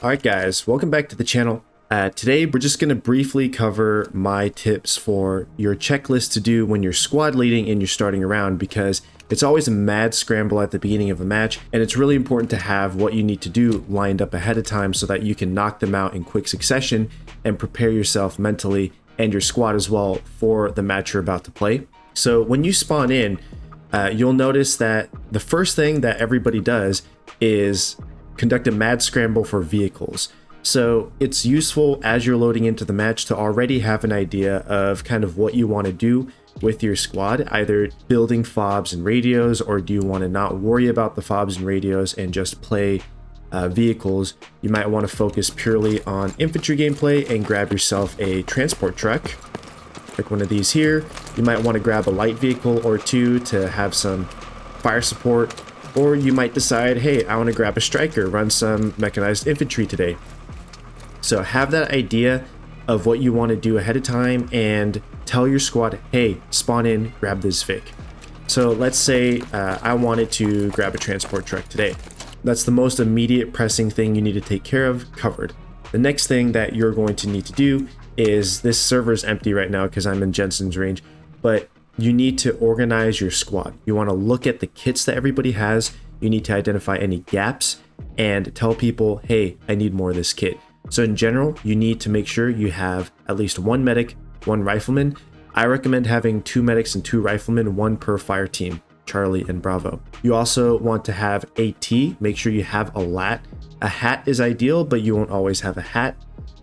Alright guys, welcome back to the channel. Today we're just going to briefly cover my tips for your checklist to do when you're squad leading and you're starting around, because it's always a mad scramble at the beginning of a match, and it's really important to have what you need to do lined up ahead of time so that you can knock them out in quick succession and prepare yourself mentally and your squad as well for the match you're about to play. So when you spawn in, you'll notice that the first thing that everybody does is conduct a mad scramble for vehicles. So it's useful as you're loading into the match to already have an idea of kind of what you want to do with your squad, either building fobs and radios, or do you want to not worry about the fobs and radios and just play vehicles. You might want to focus purely on infantry gameplay and grab yourself a transport truck, like one of these here. You might want to grab a light vehicle or two to have some fire support. Or you might decide, hey, I want to grab a striker, run some mechanized infantry today. So have that idea of what you want to do ahead of time and tell your squad, hey, spawn in, grab this Vic. So let's say I wanted to grab a transport truck today. That's the most immediate pressing thing you need to take care of, covered. The next thing that you're going to need to do is, this server is empty right now because I'm in Jensen's range, but you need to organize your squad. You want to look at the kits that everybody has. You need to identify any gaps and tell people, hey, I need more of this kit. So in general, you need to make sure you have at least one medic, one rifleman. I recommend having 2 medics and 2 riflemen, 1 per fire team, Charlie and Bravo. You also want to have AT. Make sure you have a LAT. A hat is ideal, but you won't always have a hat.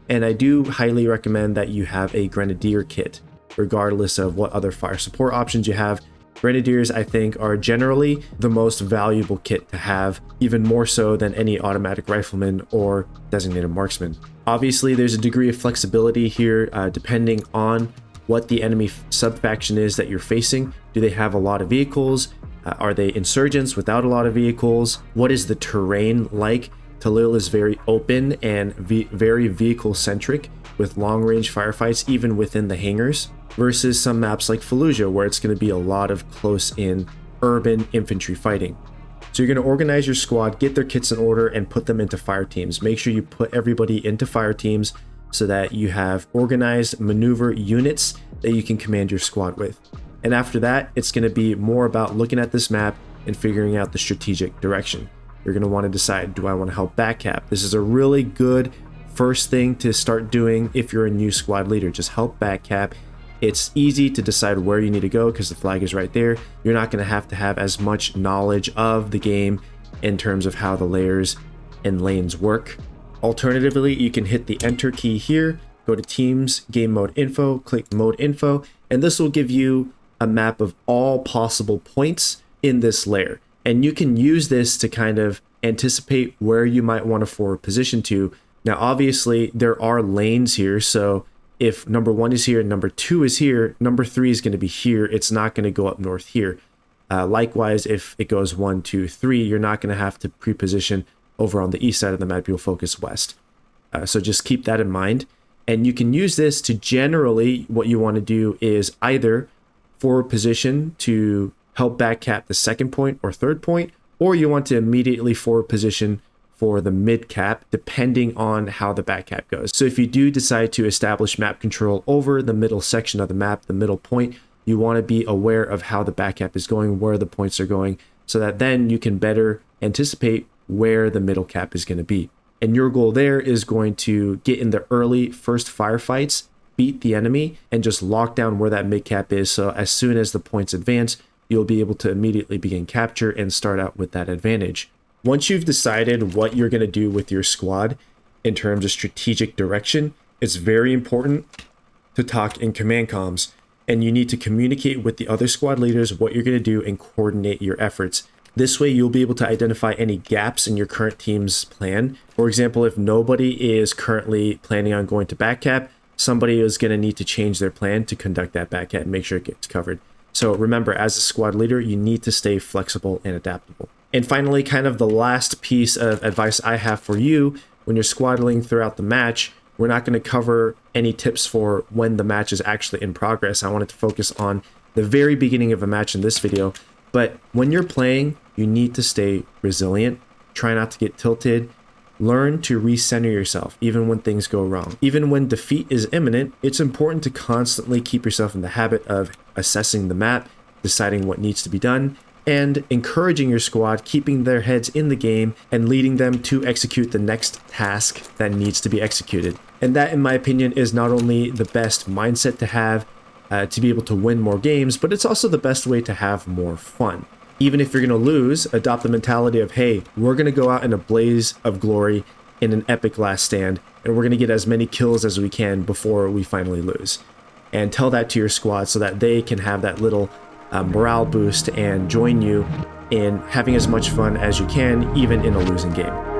And I do highly recommend that you have a grenadier kit, regardless of what other fire support options you have. Grenadiers, I think, are generally the most valuable kit to have, even more so than any automatic rifleman or designated marksman. Obviously, there's a degree of flexibility here, depending on what the enemy sub-faction is that you're facing. Do they have a lot of vehicles? Are they insurgents without a lot of vehicles? What is the terrain like? Talil is very open and very vehicle-centric, with long-range firefights even within the hangars, versus some maps like Fallujah, where it's going to be a lot of close-in urban infantry fighting. So you're going to organize your squad, get their kits in order, and put them into fire teams. Make sure you put everybody into fire teams so that you have organized maneuver units that you can command your squad with. And after that, it's going to be more about looking at this map and figuring out the strategic direction. You're going to want to decide, do I want to help backcap? This is a really good first thing to start doing if you're a new squad leader. Just help backcap. It's easy to decide where you need to go because the flag is right there. You're not going to have as much knowledge of the game in terms of how the layers and lanes work. Alternatively, you can hit the enter key here, go to Teams, Game Mode Info, click Mode Info, and this will give you a map of all possible points in this layer. And you can use this to kind of anticipate where you might want to forward position to. Now, obviously, there are lanes here, so if number 1 is here and number 2 is here, number 3 is going to be here. It's not going to go up north here. Likewise, if it goes 1, 2, 3, you're not going to have to pre-position over on the east side of the map. You'll focus west. So just keep that in mind. And you can use this to generally, what you want to do is either forward position to help backcap the second point or third point, or you want to immediately forward position for the mid cap, depending on how the back cap goes. So if you do decide to establish map control over the middle section of the map, the middle point, you want to be aware of how the back cap is going, where the points are going, so that then you can better anticipate where the middle cap is going to be. And your goal there is going to get in the early first firefights, beat the enemy, and just lock down where that mid cap is. So as soon as the points advance, you'll be able to immediately begin capture and start out with that advantage. Once you've decided what you're going to do with your squad in terms of strategic direction, it's very important to talk in command comms, and you need to communicate with the other squad leaders what you're going to do and coordinate your efforts. This way, you'll be able to identify any gaps in your current team's plan. For example, if nobody is currently planning on going to backcap, somebody is going to need to change their plan to conduct that backcap and make sure it gets covered. So remember, as a squad leader, you need to stay flexible and adaptable. And finally, kind of the last piece of advice I have for you when you're squaddling throughout the match, we're not going to cover any tips for when the match is actually in progress. I wanted to focus on the very beginning of a match in this video. But when you're playing, you need to stay resilient. Try not to get tilted. Learn to recenter yourself even when things go wrong. Even when defeat is imminent, it's important to constantly keep yourself in the habit of assessing the map, deciding what needs to be done, and encouraging your squad, keeping their heads in the game and leading them to execute the next task that needs to be executed. And that, in my opinion, is not only the best mindset to have to be able to win more games, but it's also the best way to have more fun. Even if you're going to lose, adopt the mentality of, hey, we're going to go out in a blaze of glory in an epic last stand, and we're going to get as many kills as we can before we finally lose. And tell that to your squad so that they can have that little morale boost and join you in having as much fun as you can, even in a losing game.